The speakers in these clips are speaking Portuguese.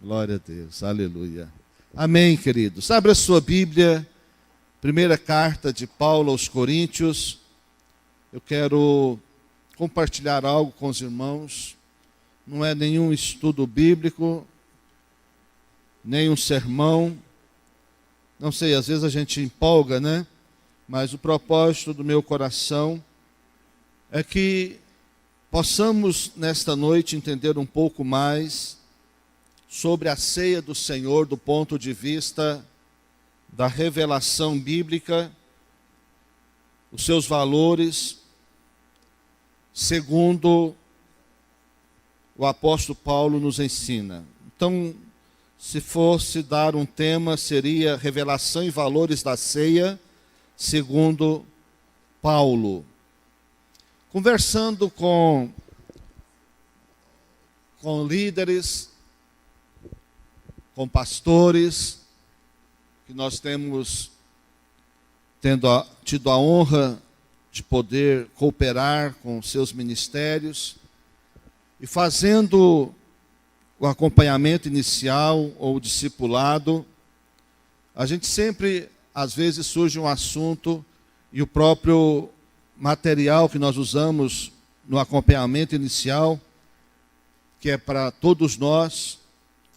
Glória a Deus, aleluia. Amém, queridos. Abra a sua Bíblia, primeira carta de Paulo aos Coríntios. Eu quero compartilhar algo com os irmãos. Não é nenhum estudo bíblico, nem um sermão. Não sei, às vezes a gente empolga, né? Mas o propósito do meu coração é que possamos, nesta noite, entender um pouco mais sobre a ceia do Senhor do ponto de vista da revelação bíblica, os seus valores, segundo o apóstolo Paulo nos ensina. Então, se fosse dar um tema, seria revelação e valores da ceia, segundo Paulo. Conversando com líderes, com pastores, que nós temos tido a honra de poder cooperar com seus ministérios, e fazendo o acompanhamento inicial ou o discipulado, a gente sempre, às vezes, surge um assunto e o próprio material que nós usamos no acompanhamento inicial, que é para todos nós,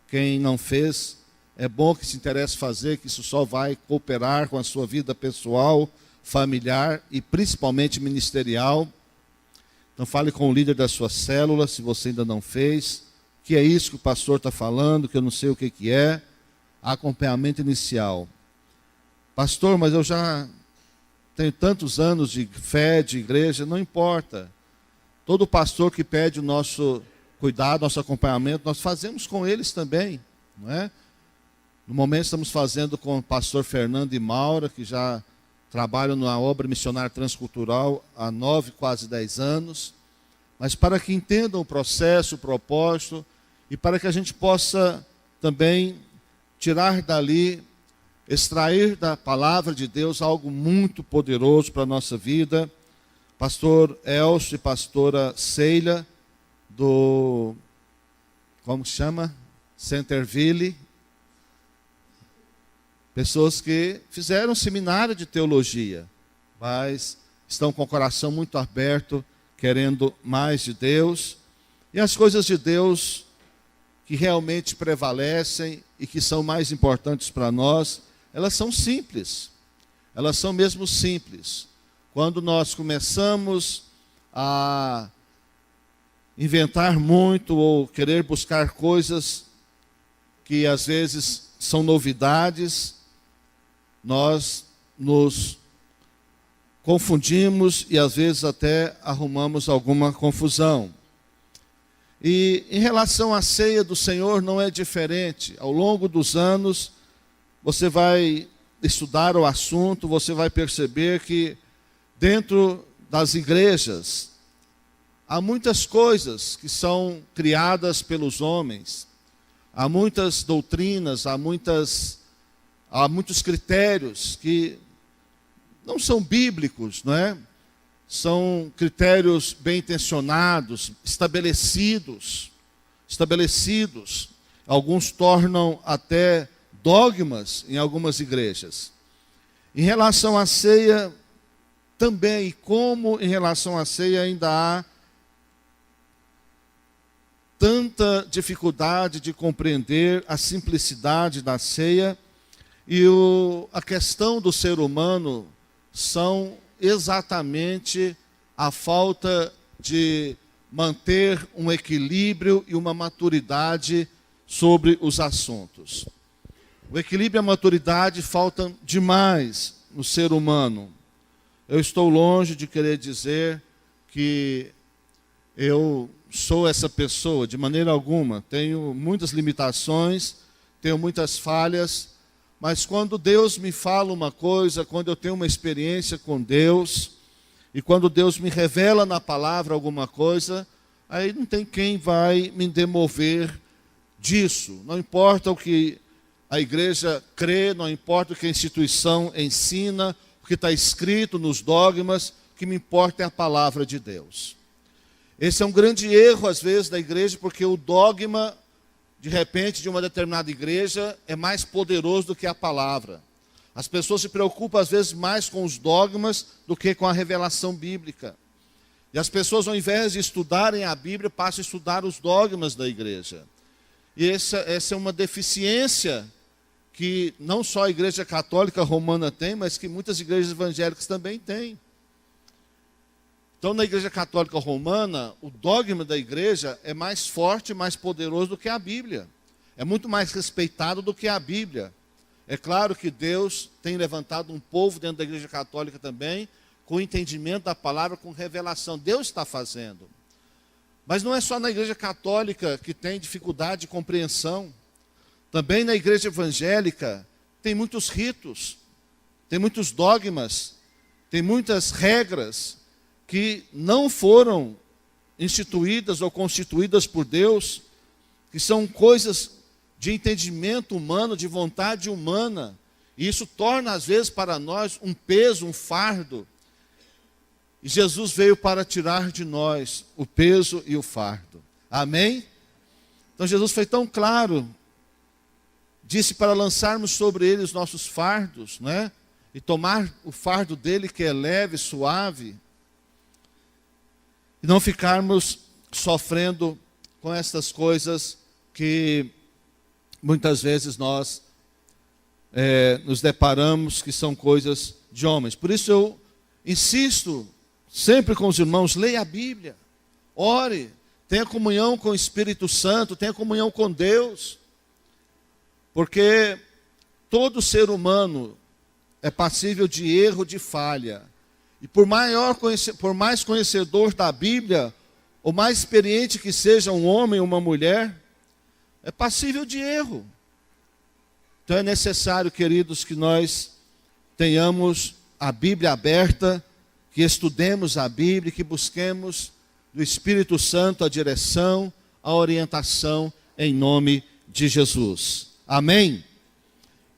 quem não fez, é bom que se interesse fazer, que isso só vai cooperar com a sua vida pessoal, familiar e principalmente ministerial. Então fale com o líder da sua célula, se você ainda não fez, que é isso que o pastor está falando, que eu não sei o que é, acompanhamento inicial. Pastor, mas eu já tenho tantos anos de fé, de igreja, não importa. Todo pastor que pede o nosso cuidado, nosso acompanhamento, nós fazemos com eles também, não é? No momento estamos fazendo com o pastor Fernando e Maura, que já trabalham na obra missionária transcultural há 9, quase 10 anos, mas para que entendam o processo, o propósito, e para que a gente possa também tirar dali, extrair da palavra de Deus algo muito poderoso para a nossa vida. Pastor Elcio e pastora Ceila, como se chama? Centerville. Pessoas que fizeram seminário de teologia, mas estão com o coração muito aberto, querendo mais de Deus. E as coisas de Deus que realmente prevalecem e que são mais importantes para nós, elas são simples. Elas são mesmo simples. Quando nós começamos a inventar muito ou querer buscar coisas que às vezes são novidades, nós nos confundimos e às vezes até arrumamos alguma confusão. E em relação à ceia do Senhor não é diferente. Ao longo dos anos, você vai estudar o assunto, você vai perceber que dentro das igrejas há muitas coisas que são criadas pelos homens, há muitas doutrinas, há muitos critérios que não são bíblicos, não é? São critérios bem intencionados, estabelecidos. Alguns tornam até dogmas em algumas igrejas. Em relação à ceia, também, como em relação à ceia ainda há tanta dificuldade de compreender a simplicidade da ceia, e a questão do ser humano são exatamente a falta de manter um equilíbrio e uma maturidade sobre os assuntos. O equilíbrio e a maturidade faltam demais no ser humano. Eu estou longe de querer dizer que eu sou essa pessoa, de maneira alguma. Tenho muitas limitações, tenho muitas falhas, mas quando Deus me fala uma coisa, quando eu tenho uma experiência com Deus, e quando Deus me revela na palavra alguma coisa, aí não tem quem vai me demover disso. Não importa o que a igreja crê, não importa o que a instituição ensina, o que está escrito nos dogmas, o que me importa é a palavra de Deus. Esse é um grande erro, às vezes, da igreja, porque o dogma de repente, de uma determinada igreja é mais poderoso do que a palavra. As pessoas se preocupam, às vezes, mais com os dogmas do que com a revelação bíblica. E as pessoas, ao invés de estudarem a Bíblia, passam a estudar os dogmas da igreja. E essa é uma deficiência que não só a Igreja Católica Romana tem, mas que muitas igrejas evangélicas também têm. Então, na Igreja Católica Romana, o dogma da igreja é mais forte, mais poderoso do que a Bíblia. É muito mais respeitado do que a Bíblia. É claro que Deus tem levantado um povo dentro da Igreja Católica também, com entendimento da palavra, com revelação. Deus está fazendo. Mas não é só na Igreja Católica que tem dificuldade de compreensão. Também na Igreja Evangélica tem muitos ritos, tem muitos dogmas, tem muitas regras que não foram instituídas ou constituídas por Deus, que são coisas de entendimento humano, de vontade humana. E isso torna, às vezes, para nós um peso, um fardo. E Jesus veio para tirar de nós o peso e o fardo. Amém? Então Jesus foi tão claro, disse para lançarmos sobre ele os nossos fardos, né? E tomar o fardo dele que é leve, suave, e não ficarmos sofrendo com essas coisas que muitas vezes nós nos deparamos, que são coisas de homens. Por isso eu insisto sempre com os irmãos, leia a Bíblia, ore, tenha comunhão com o Espírito Santo, tenha comunhão com Deus, porque todo ser humano é passível de erro, de falha. E por mais conhecedor da Bíblia, ou mais experiente que seja um homem ou uma mulher, é passível de erro. Então é necessário, queridos, que nós tenhamos a Bíblia aberta, que estudemos a Bíblia, que busquemos do Espírito Santo a direção, a orientação, em nome de Jesus. Amém?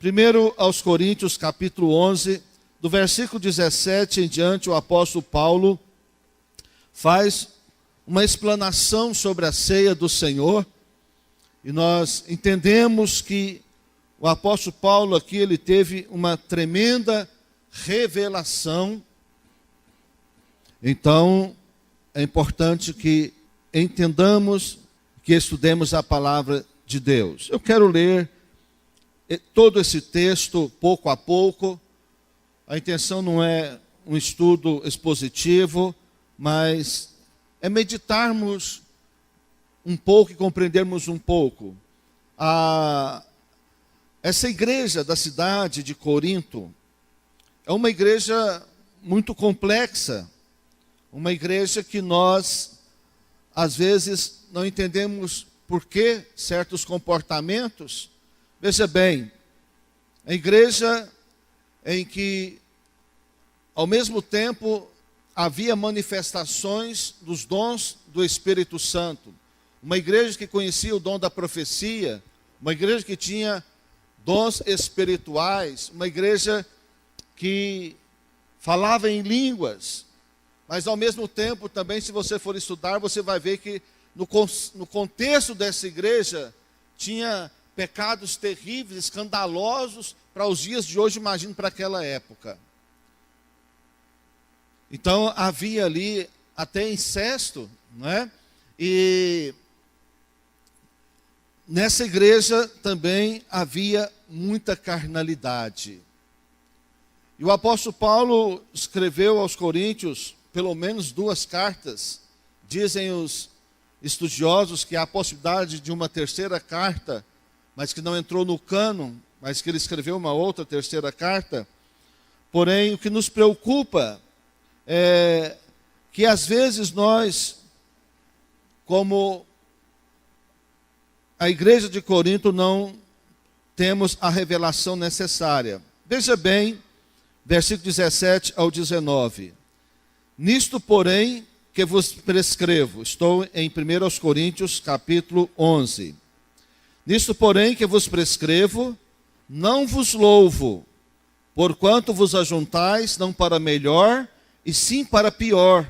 Primeiro aos Coríntios, capítulo 11, do versículo 17 em diante, o apóstolo Paulo faz uma explanação sobre a ceia do Senhor, e nós entendemos que o apóstolo Paulo aqui, ele teve uma tremenda revelação. Então, é importante que entendamos, que estudemos a palavra de Deus. Eu quero ler todo esse texto, pouco a pouco. A intenção não é um estudo expositivo, mas é meditarmos um pouco e compreendermos um pouco. Essa igreja da cidade de Corinto é uma igreja muito complexa, uma igreja que nós, às vezes, não entendemos por que certos comportamentos. Veja bem, a igreja em que, ao mesmo tempo, havia manifestações dos dons do Espírito Santo. Uma igreja que conhecia o dom da profecia, uma igreja que tinha dons espirituais, uma igreja que falava em línguas. Mas, ao mesmo tempo, também, se você for estudar, você vai ver que no contexto dessa igreja tinha pecados terríveis, escandalosos para os dias de hoje, imagino, para aquela época. Então, havia ali até incesto, não é? E nessa igreja também havia muita carnalidade. E o apóstolo Paulo escreveu aos Coríntios pelo menos 2 cartas. Dizem os estudiosos que há a possibilidade de uma terceira carta, mas que não entrou no cânon, mas que ele escreveu uma outra terceira carta. Porém, o que nos preocupa é que às vezes nós, como a igreja de Corinto, não temos a revelação necessária. Veja bem, versículo 17 ao 19. Nisto, porém, que vos prescrevo, estou em 1 Coríntios, capítulo 11. Nisto, porém, que vos prescrevo, não vos louvo, porquanto vos ajuntais, não para melhor, e sim para pior.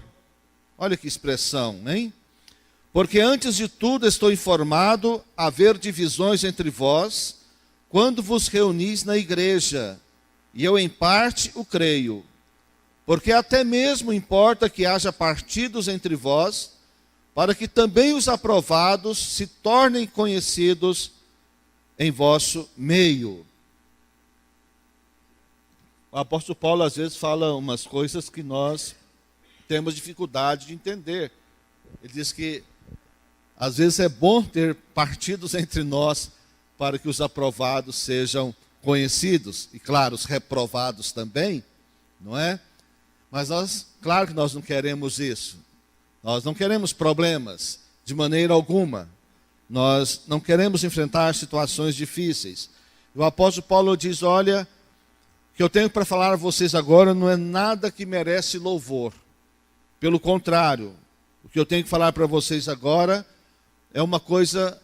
Olha que expressão, hein? Porque antes de tudo estou informado haver divisões entre vós, quando vos reunis na igreja, e eu em parte o creio. Porque até mesmo importa que haja partidos entre vós, para que também os aprovados se tornem conhecidos em vosso meio. O apóstolo Paulo às vezes fala umas coisas que nós temos dificuldade de entender. Ele diz que às vezes é bom ter partidos entre nós para que os aprovados sejam conhecidos. E claro, os reprovados também, não é? Mas nós, claro que nós não queremos isso. Nós não queremos problemas de maneira alguma. Nós não queremos enfrentar situações difíceis. O apóstolo Paulo diz, olha, o que eu tenho para falar a vocês agora não é nada que merece louvor. Pelo contrário, o que eu tenho que falar para vocês agora é uma coisa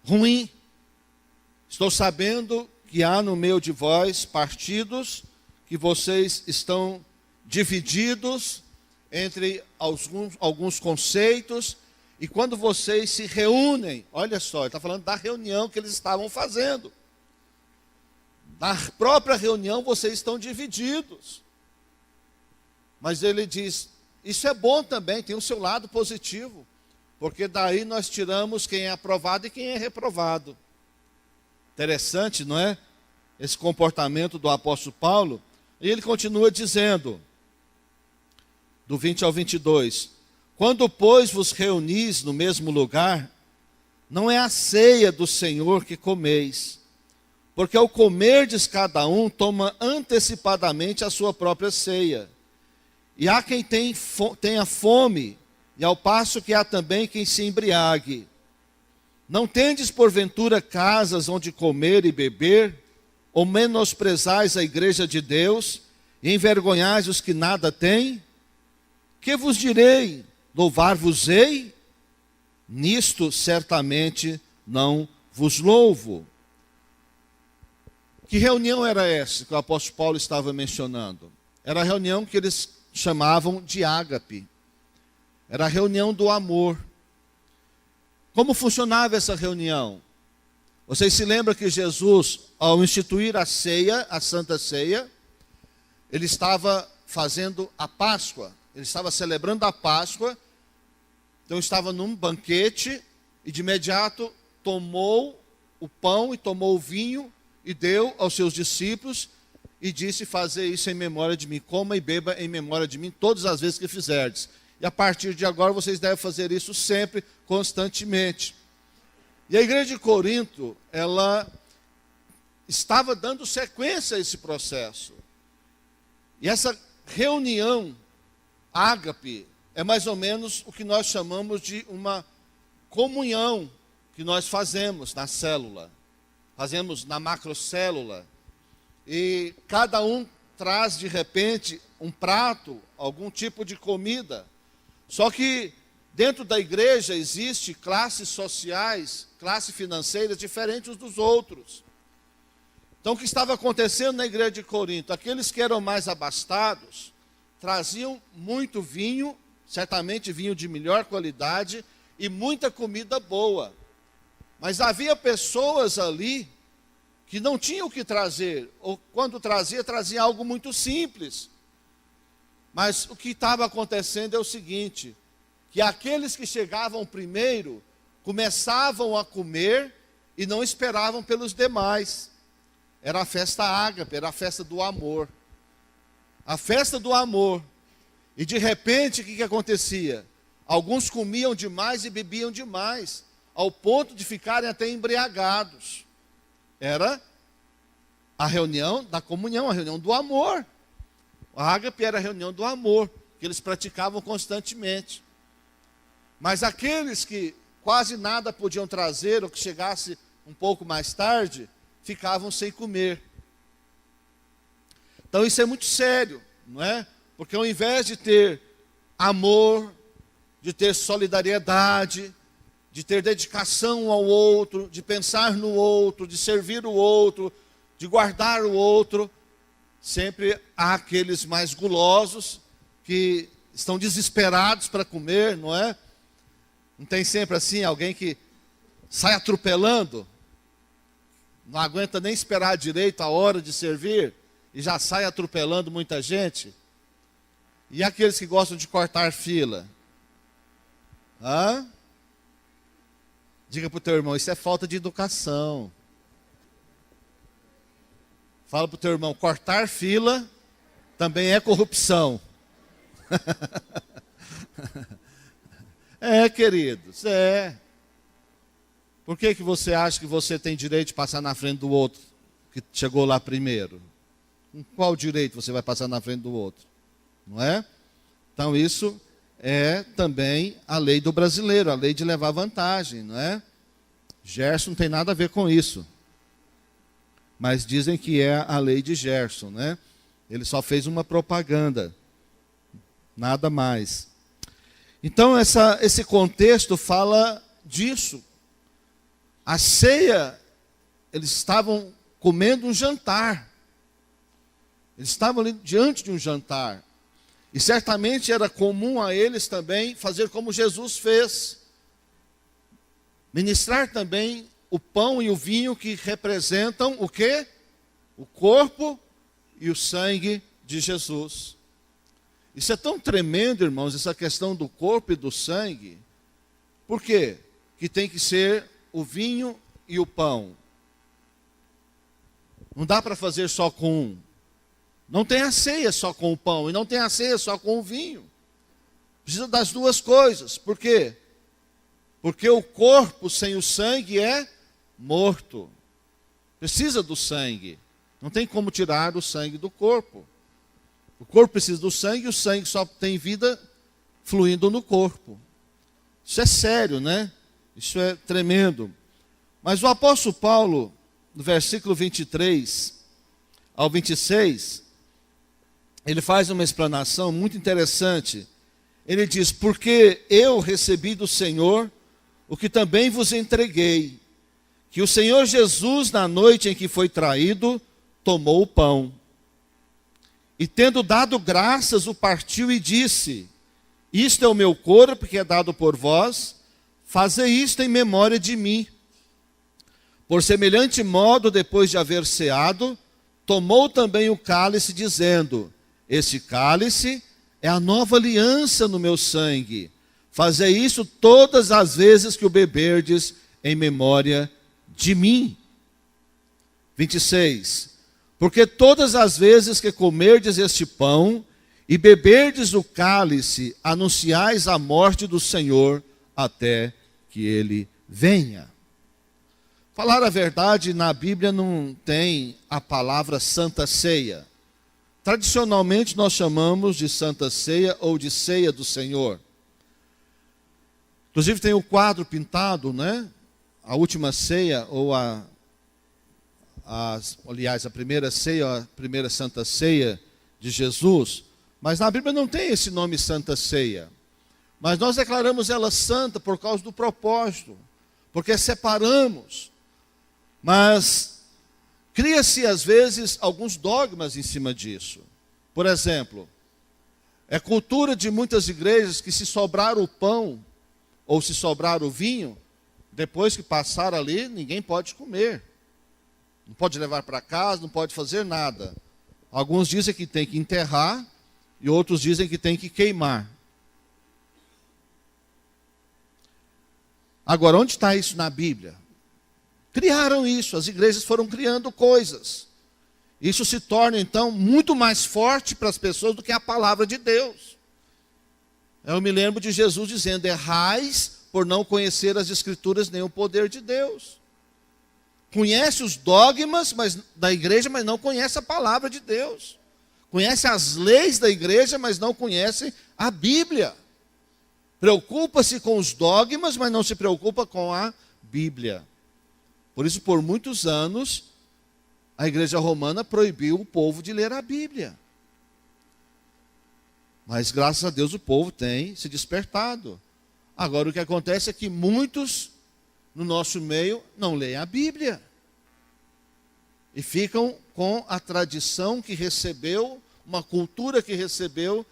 ruim. Estou sabendo que há no meio de vós partidos, que vocês estão divididos entre alguns conceitos, e quando vocês se reúnem, olha só, ele está falando da reunião que eles estavam fazendo. Na própria reunião vocês estão divididos. Mas ele diz, isso é bom também, tem o seu lado positivo, porque daí nós tiramos quem é aprovado e quem é reprovado. Interessante, não é? Esse comportamento do apóstolo Paulo. E ele continua dizendo, do 20 ao 22, quando, pois, vos reunis no mesmo lugar, não é a ceia do Senhor que comeis, porque ao comerdes cada um, toma antecipadamente a sua própria ceia. E há quem tenha fome, e ao passo que há também quem se embriague. Não tendes porventura casas onde comer e beber, ou menosprezais a igreja de Deus, e envergonhais os que nada têm? Que vos direi? Louvar-vos-ei? Nisto certamente não vos louvo. Que reunião era essa que o apóstolo Paulo estava mencionando? Era a reunião que eles chamavam de ágape. Era a reunião do amor. Como funcionava essa reunião? Vocês se lembram que Jesus, ao instituir a ceia, a Santa Ceia, ele estava fazendo a Páscoa. Ele estava celebrando a Páscoa, então estava num banquete e de imediato tomou o pão e tomou o vinho e deu aos seus discípulos e disse, fazer isso em memória de mim, coma e beba em memória de mim todas as vezes que fizerdes. E a partir de agora vocês devem fazer isso sempre, constantemente. E a igreja de Corinto, ela estava dando sequência a esse processo. E essa reunião ágape é mais ou menos o que nós chamamos de uma comunhão que nós fazemos na célula. Fazemos na macrocélula. E cada um traz de repente um prato, algum tipo de comida. Só que dentro da igreja existe classes sociais, classes financeiras diferentes uns dos outros. Então o que estava acontecendo na igreja de Corinto? Aqueles que eram mais abastados traziam muito vinho, certamente vinho de melhor qualidade, e muita comida boa. Mas havia pessoas ali que não tinham o que trazer, ou quando trazia algo muito simples. Mas o que estava acontecendo é o seguinte, que aqueles que chegavam primeiro, começavam a comer e não esperavam pelos demais. Era a festa ágape, era a festa do amor. A festa do amor. E de repente, o que acontecia? Alguns comiam demais e bebiam demais, ao ponto de ficarem até embriagados. Era a reunião da comunhão, a reunião do amor. A ágape era a reunião do amor, que eles praticavam constantemente. Mas aqueles que quase nada podiam trazer, ou que chegasse um pouco mais tarde, ficavam sem comer. Então isso é muito sério, não é? Porque ao invés de ter amor, de ter solidariedade, de ter dedicação ao outro, de pensar no outro, de servir o outro, de guardar o outro, sempre há aqueles mais gulosos que estão desesperados para comer, não é? Não tem sempre assim alguém que sai atropelando, não aguenta nem esperar direito a hora de servir e já sai atropelando muita gente? E aqueles que gostam de cortar fila? Hã? Diga para o teu irmão, isso é falta de educação. Fala para o teu irmão, cortar fila também é corrupção. É, queridos, é. Por que você acha que você tem direito de passar na frente do outro, que chegou lá primeiro? Com qual direito você vai passar na frente do outro? Não é? Então isso é também a lei do brasileiro, a lei de levar vantagem, não é? Gerson não tem nada a ver com isso. Mas dizem que é a lei de Gerson, né? Ele só fez uma propaganda, nada mais. Então esse contexto fala disso. A ceia, eles estavam comendo um jantar. Eles estavam ali diante de um jantar. E certamente era comum a eles também fazer como Jesus fez. Ministrar também o pão e o vinho que representam o quê? O corpo e o sangue de Jesus. Isso é tão tremendo, irmãos, essa questão do corpo e do sangue. Por quê? Que tem que ser o vinho e o pão. Não dá para fazer só com um. Não tem a ceia só com o pão e não tem a ceia só com o vinho. Precisa das duas coisas. Por quê? Porque o corpo sem o sangue é morto. Precisa do sangue. Não tem como tirar o sangue do corpo. O corpo precisa do sangue e o sangue só tem vida fluindo no corpo. Isso é sério, né? Isso é tremendo. Mas o apóstolo Paulo, no versículo 23 ao 26, ele faz uma explanação muito interessante. Ele diz, porque eu recebi do Senhor o que também vos entreguei, que o Senhor Jesus, na noite em que foi traído, tomou o pão. E tendo dado graças, o partiu e disse, isto é o meu corpo que é dado por vós, fazei isto em memória de mim. Por semelhante modo, depois de haver ceado, tomou também o cálice, dizendo, este cálice é a nova aliança no meu sangue. Fazei isso todas as vezes que o beberdes em memória de mim. 26. Porque todas as vezes que comerdes este pão e beberdes o cálice, anunciais a morte do Senhor até que ele venha. Falar a verdade, na Bíblia não tem a palavra Santa Ceia. Tradicionalmente nós chamamos de Santa Ceia ou de Ceia do Senhor. Inclusive tem o quadro pintado, né? A última ceia, ou aliás, a primeira ceia, a primeira Santa Ceia de Jesus. Mas na Bíblia não tem esse nome Santa Ceia. Mas nós declaramos ela santa por causa do propósito, porque separamos. Mas cria-se às vezes alguns dogmas em cima disso. Por exemplo, é cultura de muitas igrejas que se sobrar o pão ou se sobrar o vinho, depois que passar ali, ninguém pode comer. Não pode levar para casa, não pode fazer nada. Alguns dizem que tem que enterrar e outros dizem que tem que queimar. Agora, onde está isso na Bíblia? Criaram isso, as igrejas foram criando coisas. Isso se torna, então, muito mais forte para as pessoas do que a palavra de Deus. Eu me lembro de Jesus dizendo, errais por não conhecer as Escrituras nem o poder de Deus. Conhece os dogmas da igreja, mas não conhece a palavra de Deus. Conhece as leis da igreja, mas não conhece a Bíblia. Preocupa-se com os dogmas, mas não se preocupa com a Bíblia. Por isso, por muitos anos, a igreja romana proibiu o povo de ler a Bíblia. Mas, graças a Deus, o povo tem se despertado. Agora, o que acontece é que muitos no nosso meio não leem a Bíblia. E ficam com a tradição que recebeu, uma cultura que recebeu,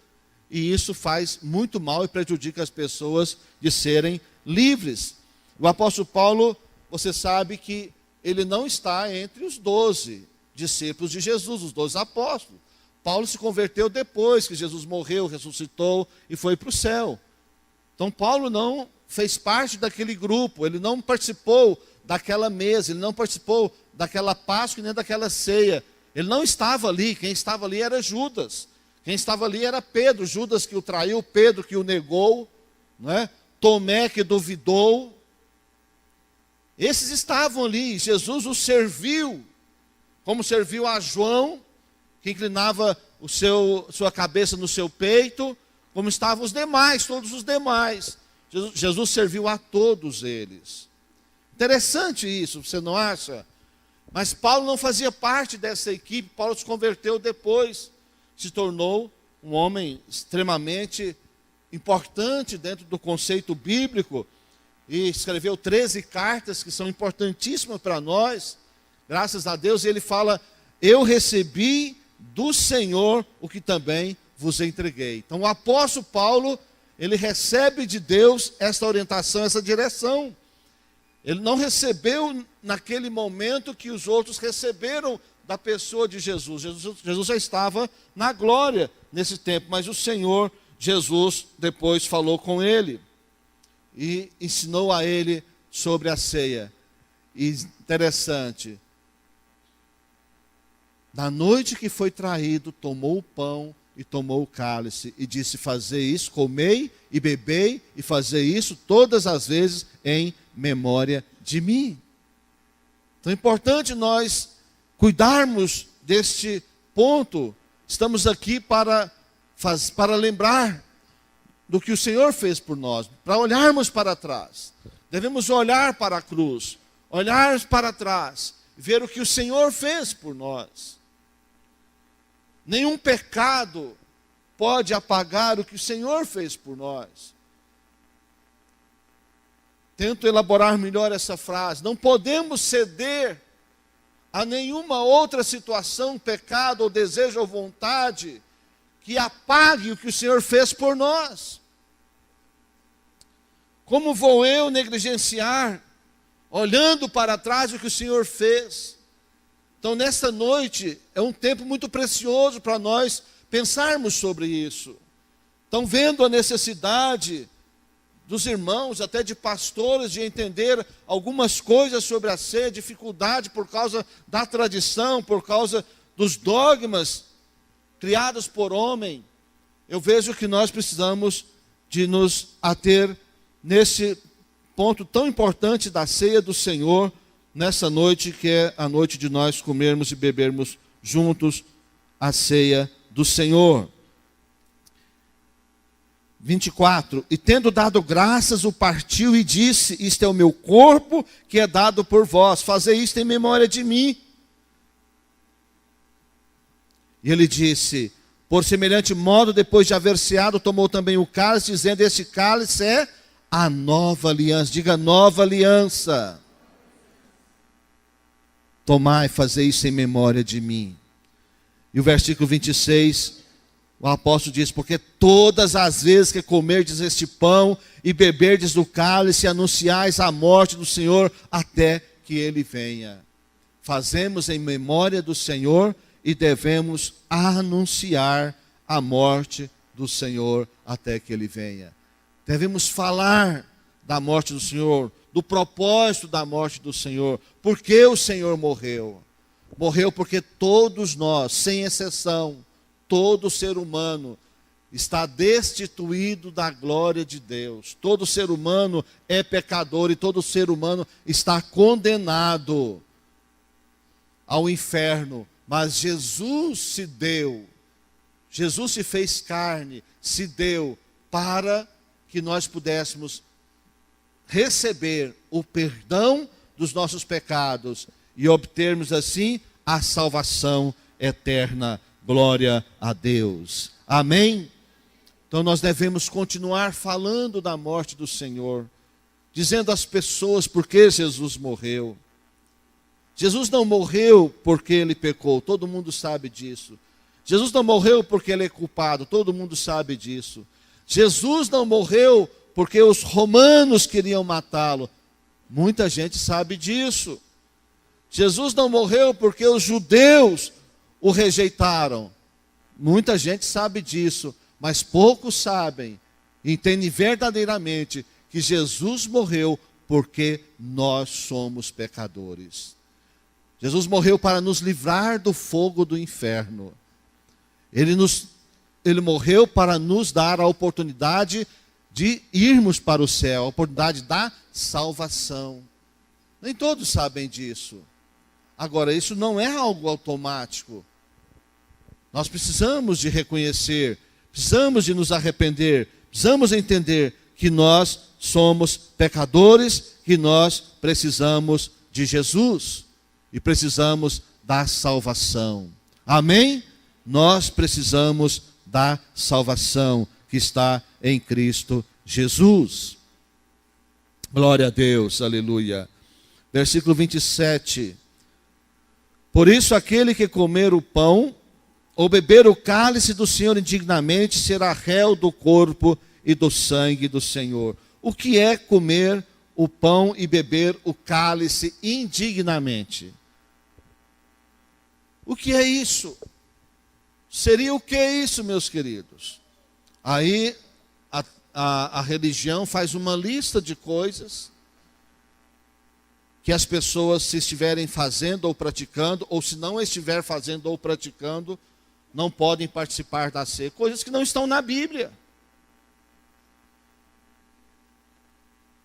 e isso faz muito mal e prejudica as pessoas de serem livres. O apóstolo Paulo, você sabe que ele não está entre os 12 discípulos de Jesus, os 12 apóstolos. Paulo se converteu depois que Jesus morreu, ressuscitou e foi para o céu. Então Paulo não fez parte daquele grupo, ele não participou daquela mesa, ele não participou daquela Páscoa nem daquela ceia. Ele não estava ali, quem estava ali era Judas. Quem estava ali era Pedro, Judas que o traiu, Pedro que o negou, não é? Tomé que duvidou. Esses estavam ali, Jesus os serviu, como serviu a João, que inclinava sua cabeça no seu peito, como estavam os demais, todos os demais. Jesus serviu a todos eles. Interessante isso, você não acha? Mas Paulo não fazia parte dessa equipe, Paulo se converteu depois, se tornou um homem extremamente importante dentro do conceito bíblico, e escreveu 13 cartas que são importantíssimas para nós, graças a Deus. E ele fala: eu recebi do Senhor o que também vos entreguei. Então o apóstolo Paulo, ele recebe de Deus esta orientação, essa direção. Ele não recebeu naquele momento que os outros receberam da pessoa de Jesus. Jesus já estava na glória nesse tempo, mas o Senhor Jesus depois falou com ele e ensinou a ele sobre a ceia. E interessante, na noite que foi traído, tomou o pão e tomou o cálice e disse: fazei isso, comei e bebei e fazei isso todas as vezes em memória de mim. Então é importante nós cuidarmos deste ponto. Estamos aqui para lembrar do que o Senhor fez por nós, para olharmos para trás. Devemos olhar para a cruz, olhar para trás, ver o que o Senhor fez por nós. Nenhum pecado pode apagar o que o Senhor fez por nós. Tento elaborar melhor essa frase. Não podemos ceder a nenhuma outra situação, pecado ou desejo ou vontade que apague o que o Senhor fez por nós. Como vou eu negligenciar, olhando para trás, o que o Senhor fez? Então, nesta noite, é um tempo muito precioso para nós pensarmos sobre isso. Então, vendo a necessidade dos irmãos, até de pastores, de entender algumas coisas sobre a ceia, dificuldade por causa da tradição, por causa dos dogmas criados por homem, eu vejo que nós precisamos de nos ater nesse ponto tão importante da ceia do Senhor, nessa noite que é a noite de nós comermos e bebermos juntos a ceia do Senhor. 24, e tendo dado graças, o partiu e disse: isto é o meu corpo que é dado por vós, fazei isto em memória de mim. E ele disse: por semelhante modo, depois de haver ceado, tomou também o cálice, dizendo: este cálice é a nova aliança. Diga: nova aliança. Tomai e fazei isso em memória de mim. E o versículo 26, o apóstolo diz: porque todas as vezes que comerdes este pão e beberdes do cálice, anunciais a morte do Senhor até que ele venha. Fazemos em memória do Senhor e devemos anunciar a morte do Senhor até que ele venha. Devemos falar da morte do Senhor, do propósito da morte do Senhor. Por que o Senhor morreu? Morreu porque todos nós, sem exceção, todo ser humano está destituído da glória de Deus. Todo ser humano é pecador e todo ser humano está condenado ao inferno. Mas Jesus se deu, Jesus se fez carne, se deu para que nós pudéssemos receber o perdão dos nossos pecados e obtermos assim a salvação eterna. Glória a Deus. Amém? Então nós devemos continuar falando da morte do Senhor, dizendo às pessoas por que Jesus morreu. Jesus não morreu porque ele pecou, todo mundo sabe disso. Jesus não morreu porque ele é culpado, todo mundo sabe disso. Jesus não morreu porque os romanos queriam matá-lo. Muita gente sabe disso. Jesus não morreu porque os judeus o rejeitaram. Muita gente sabe disso, mas poucos sabem, entendem verdadeiramente que Jesus morreu porque nós somos pecadores. Jesus morreu para nos livrar do fogo do inferno. Ele morreu para nos dar a oportunidade de irmos para o céu, a oportunidade da salvação. Nem todos sabem disso. Agora, isso não é algo automático. Nós precisamos de reconhecer, precisamos de nos arrepender, precisamos entender que nós somos pecadores, que nós precisamos de Jesus e precisamos da salvação. Amém? Nós precisamos da salvação que está em Cristo Jesus. Glória a Deus, aleluia. Versículo 27. Por isso aquele que comer o pão ou beber o cálice do Senhor indignamente será réu do corpo e do sangue do Senhor. O que é comer o pão e beber o cálice indignamente? O que é isso? Seria o que é isso, meus queridos? Aí a religião faz uma lista de coisas que as pessoas, se estiverem fazendo ou praticando, ou se não estiver fazendo ou praticando, não podem participar da ceia. Coisas que não estão na Bíblia.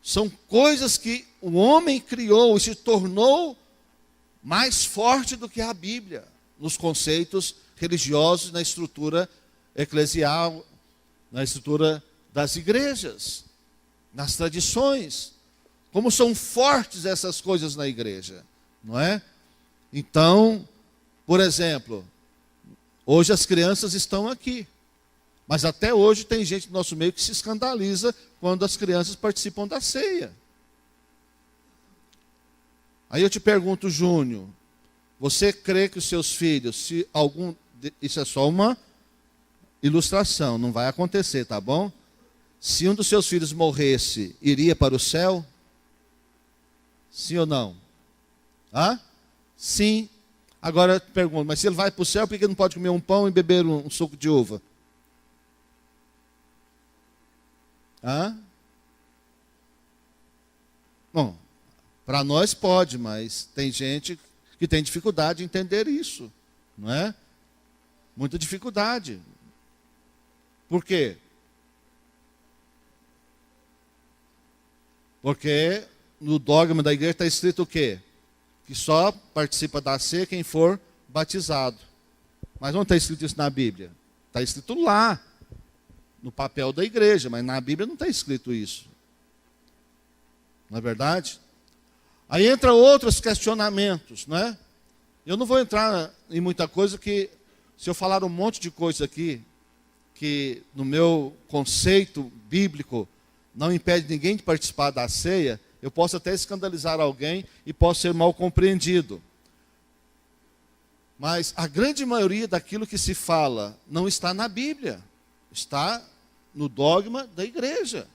São coisas que o homem criou e se tornou mais forte do que a Bíblia, nos conceitos religiosos, na estrutura eclesial, na estrutura das igrejas, nas tradições. Como são fortes essas coisas na igreja, não é? Então, por exemplo, hoje as crianças estão aqui, mas até hoje tem gente do nosso meio que se escandaliza quando as crianças participam da ceia. Aí eu te pergunto, Júnior, você crê que os seus filhos, se algum, isso é só uma ilustração, não vai acontecer, tá bom? Se um dos seus filhos morresse, iria para o céu? Sim ou não? Hã? Sim. Agora eu te pergunto, mas se ele vai para o céu, por que ele não pode comer um pão e beber um suco de uva? Hã? Bom, para nós pode, mas tem gente que tem dificuldade de entender isso, não é? Muita dificuldade. Por quê? Porque no dogma da igreja está escrito o quê? Que só participa da ceia quem for batizado. Mas não está escrito isso na Bíblia. Está escrito lá, no papel da igreja, mas na Bíblia não está escrito isso. Não é verdade? Aí entra outros questionamentos, não é? Eu não vou entrar em muita coisa, que se eu falar um monte de coisa aqui, que no meu conceito bíblico não impede ninguém de participar da ceia, eu posso até escandalizar alguém e posso ser mal compreendido. Mas a grande maioria daquilo que se fala não está na Bíblia. Está no dogma da igreja.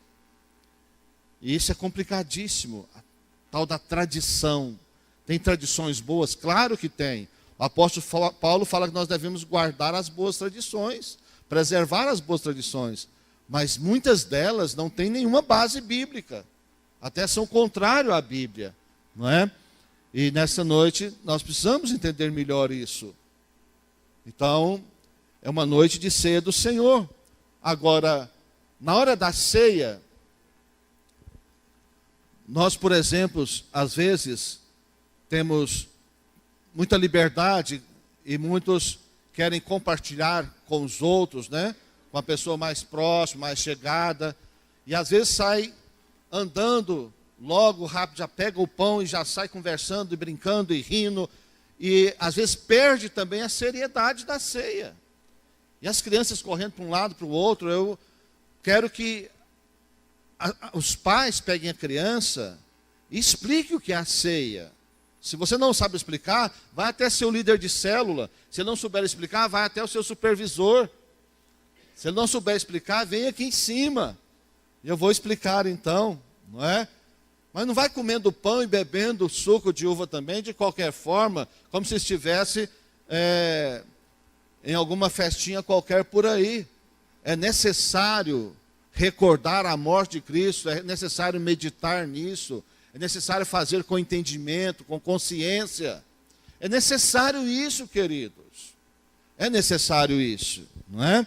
E isso é complicadíssimo. A tal da tradição. Tem tradições boas? Claro que tem. O apóstolo Paulo fala que nós devemos guardar as boas tradições, preservar as boas tradições. Mas muitas delas não têm nenhuma base bíblica. Até são contrários à Bíblia, não é? E nessa noite nós precisamos entender melhor isso. Então, é uma noite de ceia do Senhor. Agora, na hora da ceia, nós, por exemplo, às vezes, temos muita liberdade e muitos querem compartilhar com os outros, né? Com a pessoa mais próxima, mais chegada, e às vezes sai andando logo, rápido, já pega o pão e já sai conversando e brincando e rindo, e às vezes perde também a seriedade da ceia. E as crianças correndo para um lado, para o outro. Eu quero que os pais peguem a criança e expliquem o que é a ceia. Se você não sabe explicar, vai até seu líder de célula. Se ele não souber explicar, vai até o seu supervisor. Se ele não souber explicar, vem aqui em cima. E eu vou explicar então, não é? Mas não vai comendo pão e bebendo suco de uva também, de qualquer forma, como se estivesse em alguma festinha qualquer por aí. É necessário recordar a morte de Cristo, é necessário meditar nisso, é necessário fazer com entendimento, com consciência. É necessário isso, queridos. É necessário isso, não é?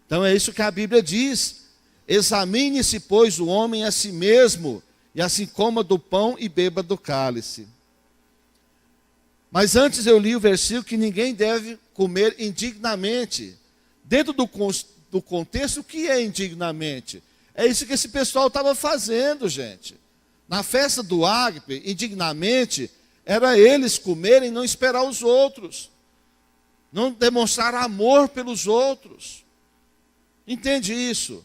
Então é isso que a Bíblia diz. Examine-se, pois, o homem a si mesmo, e assim coma do pão e beba do cálice. Mas antes eu li o versículo que ninguém deve comer indignamente. Dentro do contexto, o que é indignamente? É isso que esse pessoal estava fazendo, gente. Na festa do ágape, indignamente, era eles comerem e não esperar os outros. Não demonstrar amor pelos outros. Entende isso?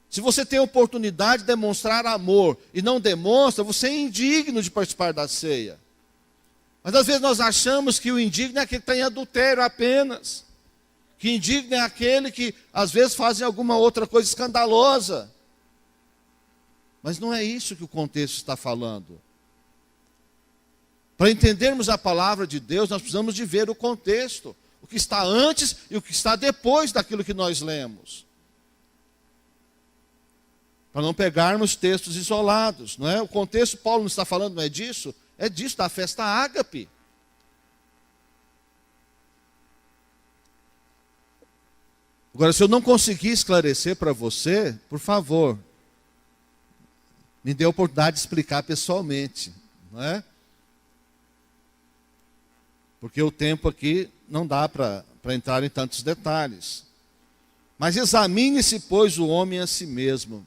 Se você tem a oportunidade de demonstrar amor e não demonstra, você é indigno de participar da ceia. Mas às vezes nós achamos que o indigno é aquele que está em adultério apenas. Que indigno é aquele que às vezes faz alguma outra coisa escandalosa. Mas não é isso que o contexto está falando. Para entendermos a palavra de Deus, nós precisamos de ver o contexto. O que está antes e o que está depois daquilo que nós lemos. Para não pegarmos textos isolados, não é? O contexto, Paulo não está falando, não é disso? É disso, da festa ágape. Agora, se eu não conseguir esclarecer para você, por favor, me dê a oportunidade de explicar pessoalmente, não é? Porque o tempo aqui não dá para entrar em tantos detalhes. Mas examine-se, pois, o homem a si mesmo.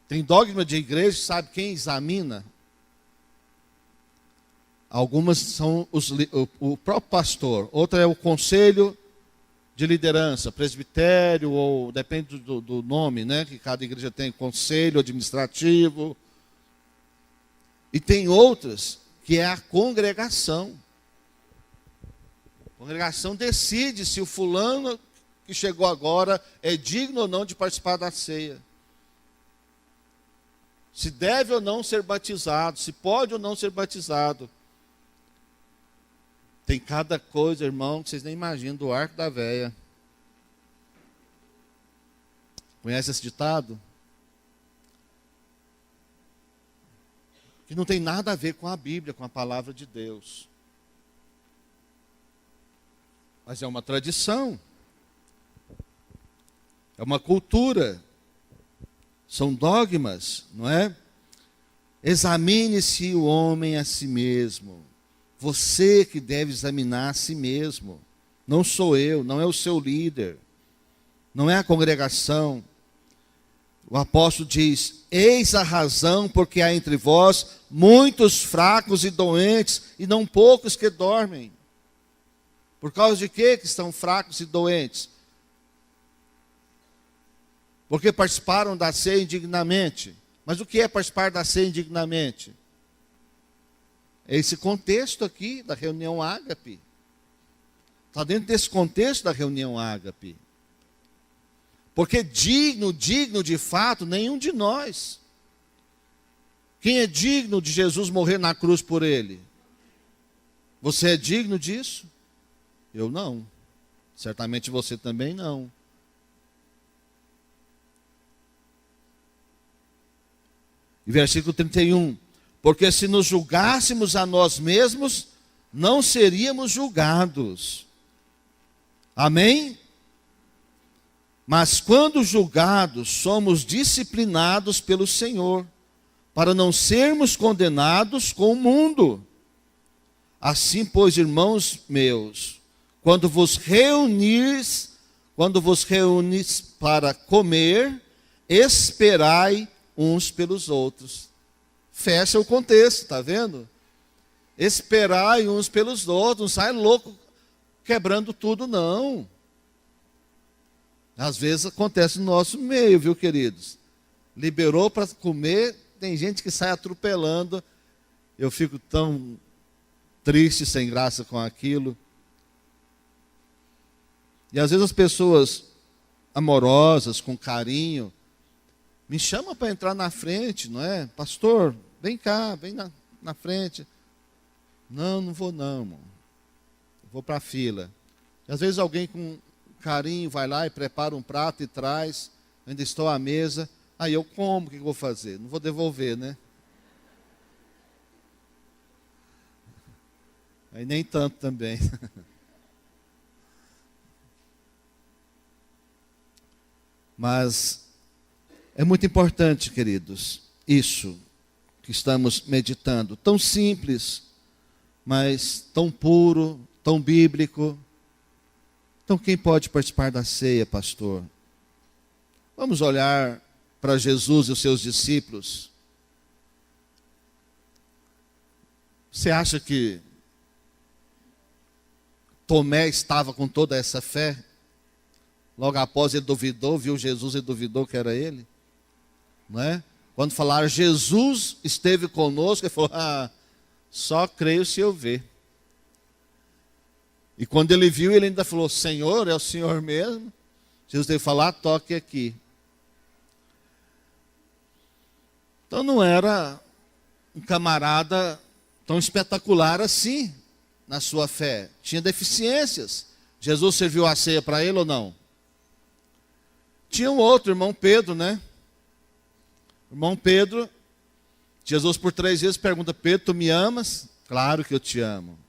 Tem dogma de igreja, sabe quem examina? Algumas são o próprio pastor, outra é o conselho de liderança, presbitério, ou depende do nome, né? Que cada igreja tem, conselho administrativo. E tem outras que é a congregação. A congregação decide se o fulano que chegou agora é digno ou não de participar da ceia. Se deve ou não ser batizado, se pode ou não ser batizado. Tem cada coisa, irmão, que vocês nem imaginam, do arco da véia. Conhece esse ditado? Que não tem nada a ver com a Bíblia, com a palavra de Deus. Mas é uma tradição. É uma cultura. São dogmas, não é? Examine-se o homem a si mesmo. Você que deve examinar a si mesmo. Não sou eu, não é o seu líder. Não é a congregação. O apóstolo diz: eis a razão porque há entre vós muitos fracos e doentes, e não poucos que dormem. Por causa de quê que estão fracos e doentes? Porque participaram da ceia indignamente. Mas o que é participar da ceia indignamente? É esse contexto aqui da reunião ágape. Está dentro desse contexto da reunião ágape. Porque digno de fato, nenhum de nós. Quem é digno de Jesus morrer na cruz por ele? Você é digno disso? Eu não. Certamente você também não. E versículo 31. Porque se nos julgássemos a nós mesmos, não seríamos julgados. Amém? Mas quando julgados, somos disciplinados pelo Senhor, para não sermos condenados com o mundo. Assim, pois, irmãos meus, quando vos reunis para comer, esperai uns pelos outros. Fecha o contexto, está vendo? Esperai uns pelos outros, não sai louco quebrando tudo, não. Às vezes acontece no nosso meio, viu, queridos? Liberou para comer, tem gente que sai atropelando. Eu fico tão triste, sem graça com aquilo. E às vezes as pessoas amorosas, com carinho, me chama para entrar na frente, não é? Pastor, vem cá, vem na frente. Não vou não, irmão. Vou para a fila. E às vezes alguém com carinho vai lá e prepara um prato e traz, ainda estou à mesa, aí eu como, o que eu vou fazer? Não vou devolver, né? Aí nem tanto também. Mas é muito importante, queridos, isso que estamos meditando. Tão simples, mas tão puro, tão bíblico. Então, quem pode participar da ceia, pastor? Vamos olhar para Jesus e os seus discípulos. Você acha que Tomé estava com toda essa fé? Logo após ele duvidou, viu Jesus e duvidou que era ele? Não é? Quando falaram Jesus esteve conosco, ele falou, só creio se eu ver. E quando ele viu, ele ainda falou, Senhor, é o Senhor mesmo? Jesus teve que falar, toque aqui. Então não era um camarada tão espetacular assim na sua fé. Tinha deficiências. Jesus serviu a ceia para ele ou não? Tinha um outro, irmão Pedro, né? Irmão Pedro, Jesus por 3 vezes pergunta, Pedro, tu me amas? Claro que eu te amo.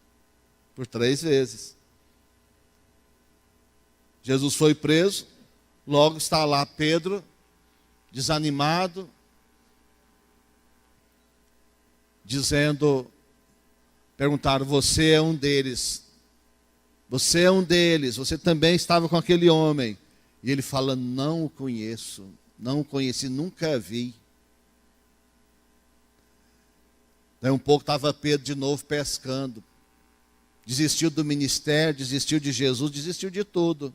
Por 3 vezes. Jesus foi preso, logo está lá Pedro, desanimado, dizendo, perguntaram, você é um deles. Você é um deles, você também estava com aquele homem. E ele fala, não o conheço, não o conheci, nunca vi. Daí um pouco estava Pedro de novo pescando. Desistiu do ministério, desistiu de Jesus, desistiu de tudo.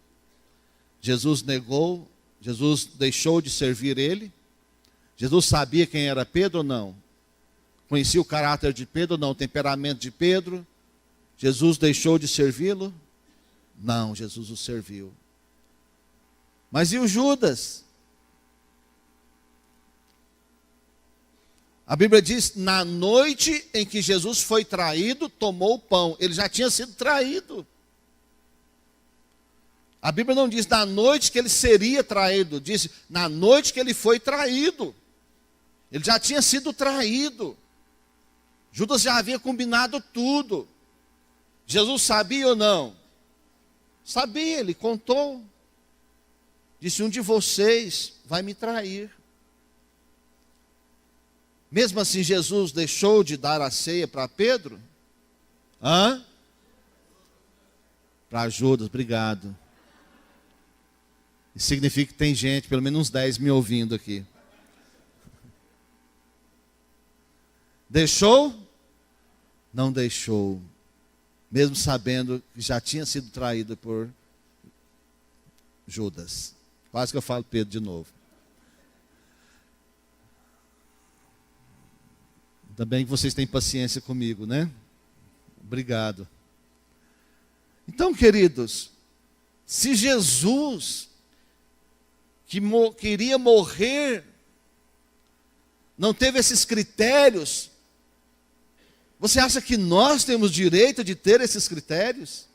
Jesus negou, Jesus deixou de servir ele. Jesus sabia quem era Pedro ou não? Conhecia o caráter de Pedro ou não? O temperamento de Pedro? Jesus deixou de servi-lo? Não, Jesus o serviu. Mas e o Judas? A Bíblia diz, na noite em que Jesus foi traído, tomou o pão. Ele já tinha sido traído. A Bíblia não diz na noite que ele seria traído, diz na noite que ele foi traído. Ele já tinha sido traído. Judas já havia combinado tudo. Jesus sabia ou não? Sabia, ele contou. Disse, um de vocês vai me trair. Mesmo assim, Jesus deixou de dar a ceia para Pedro? Para Judas, obrigado. Isso significa que tem gente, pelo menos uns 10 me ouvindo aqui. Deixou? Não deixou. Mesmo sabendo que já tinha sido traído por Judas. Quase que eu falo Pedro de novo. Ainda bem que vocês têm paciência comigo, né? Obrigado. Então, queridos, se Jesus, que queria morrer, não teve esses critérios, você acha que nós temos direito de ter esses critérios?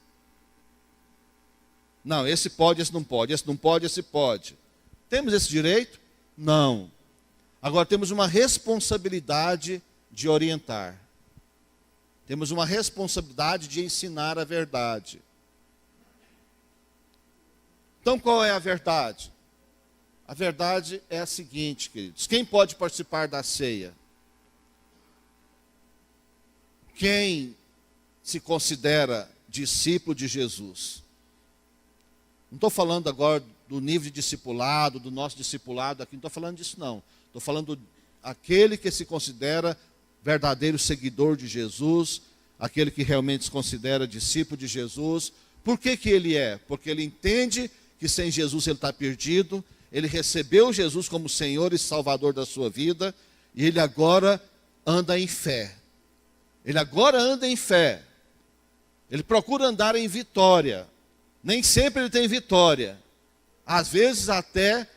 Não, esse pode, esse não pode, esse não pode, esse pode. Temos esse direito? Não. Agora temos uma responsabilidade de orientar. Temos uma responsabilidade de ensinar a verdade. Então qual é a verdade? A verdade é a seguinte, queridos. Quem pode participar da ceia? Quem se considera discípulo de Jesus? Não estou falando agora do nível de discipulado, do nosso discipulado aqui, não estou falando disso não. Estou falando aquele que se considera verdadeiro seguidor de Jesus, aquele que realmente se considera discípulo de Jesus. Por que que ele é? Porque ele entende que sem Jesus ele está perdido, ele recebeu Jesus como Senhor e Salvador da sua vida, e ele agora anda em fé. Ele agora anda em fé. Ele procura andar em vitória. Nem sempre ele tem vitória. Às vezes até,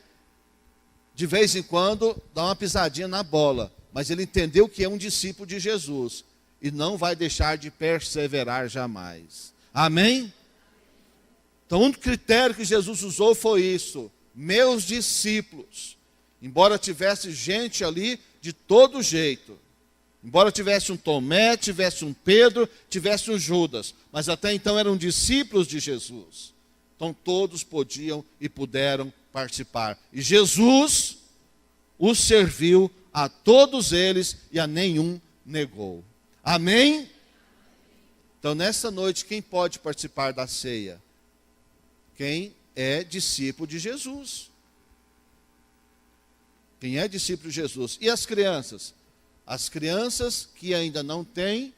de vez em quando, dá uma pisadinha na bola. Mas ele entendeu que é um discípulo de Jesus. E não vai deixar de perseverar jamais. Amém? Então, o único critério que Jesus usou foi isso. Meus discípulos. Embora tivesse gente ali de todo jeito. Embora tivesse um Tomé, tivesse um Pedro, tivesse um Judas. Mas até então eram discípulos de Jesus. Então todos podiam e puderam participar. E Jesus os serviu a todos eles e a nenhum negou. Amém? Então nessa noite, quem pode participar da ceia? Quem é discípulo de Jesus. Quem é discípulo de Jesus. E as crianças? As crianças que ainda não têm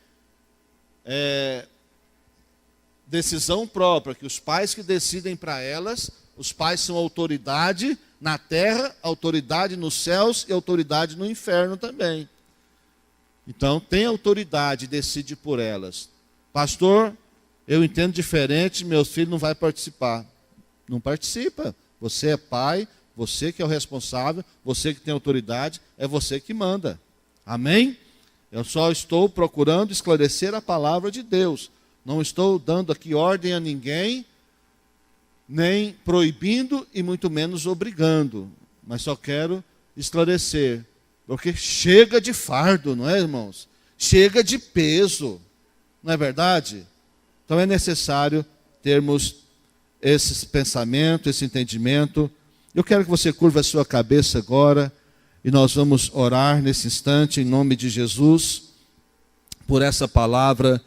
decisão própria, que os pais que decidem para elas, os pais são autoridade na terra, autoridade nos céus e autoridade no inferno também. Então, tem autoridade e decide por elas. Pastor, eu entendo diferente, meu filho não vai participar. Não participa. Você é pai, você que é o responsável, você que tem autoridade, é você que manda. Amém? Eu só estou procurando esclarecer a palavra de Deus. Não estou dando aqui ordem a ninguém, nem proibindo e muito menos obrigando. Mas só quero esclarecer. Porque chega de fardo, não é, irmãos? Chega de peso. Não é verdade? Então é necessário termos esse pensamento, esse entendimento. Eu quero que você curva a sua cabeça agora. E nós vamos orar nesse instante, em nome de Jesus, por essa palavra.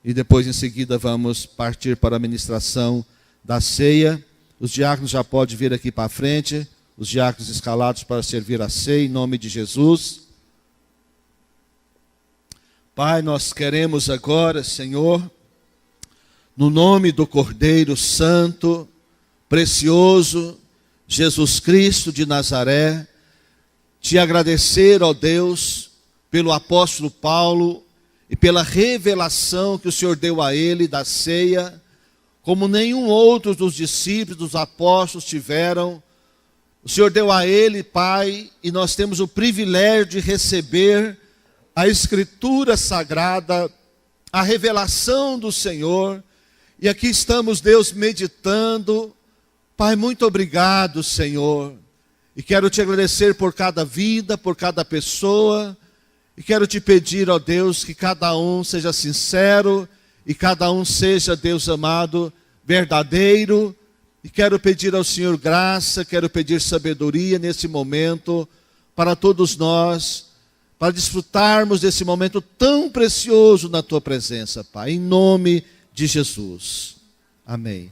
E depois, em seguida, vamos partir para a ministração da ceia. Os diáconos já podem vir aqui para frente. Os diáconos escalados para servir a ceia, em nome de Jesus. Pai, nós queremos agora, Senhor, no nome do Cordeiro Santo, precioso, Jesus Cristo de Nazaré, te agradecer, ó Deus, pelo apóstolo Paulo e pela revelação que o Senhor deu a ele da ceia, como nenhum outro dos discípulos, dos apóstolos tiveram. O Senhor deu a ele, Pai, e nós temos o privilégio de receber a Escritura Sagrada, a revelação do Senhor. E aqui estamos, Deus, meditando. Pai, muito obrigado, Senhor. E quero te agradecer por cada vida, por cada pessoa. E quero te pedir, ó Deus, que cada um seja sincero e cada um seja, Deus amado, verdadeiro. E quero pedir ao Senhor graça, quero pedir sabedoria nesse momento para todos nós, para desfrutarmos desse momento tão precioso na tua presença, Pai, em nome de Jesus. Amém.